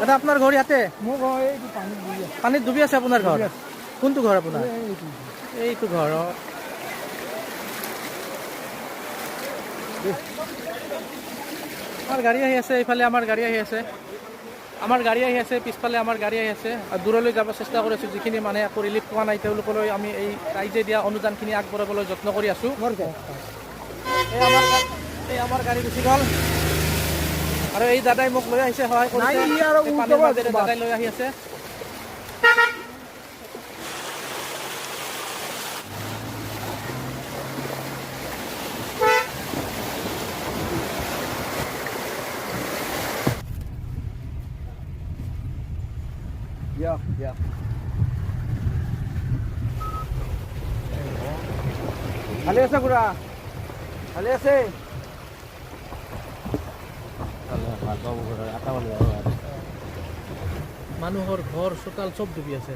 দাদা আপোনাৰ ঘৰ ইয়াতে? মোৰ ঘৰ এই পানীত ডুবি আছে আপোনাৰ ঘৰ? কোনটো ঘৰ আপোনাৰ? এইটো ঘৰ। আমাৰ গাড়ী আহি আছে, এইফালে আমাৰ গাড়ী আহি আছে, আমাৰ গাড়ী আহি আছে, পিছফালে আমাৰ গাড়ী আহি আছে। আৰু দূৰলৈ যাব চেষ্টা কৰি আছোঁ। যিখিনি মানুহে আকৌ ৰিলিফ পোৱা নাই তেওঁলোকলৈ আমি এই ৰাইজে দিয়া অনুদানখিনি আগবঢ়াবলৈ যত্ন কৰি আছোঁ। এই আমাৰ গাড়ী গুচি গ'ল আৰু এই দাদাই মোক লৈ আহিছে, সহায় কৰিছে। পানীৰ মাজেৰে দাদাই লৈ আহি আছে। ভালে আছে খুৰা? ভালে আছে? মানুহৰ ঘৰ চোতাল চব ডুবি আছে।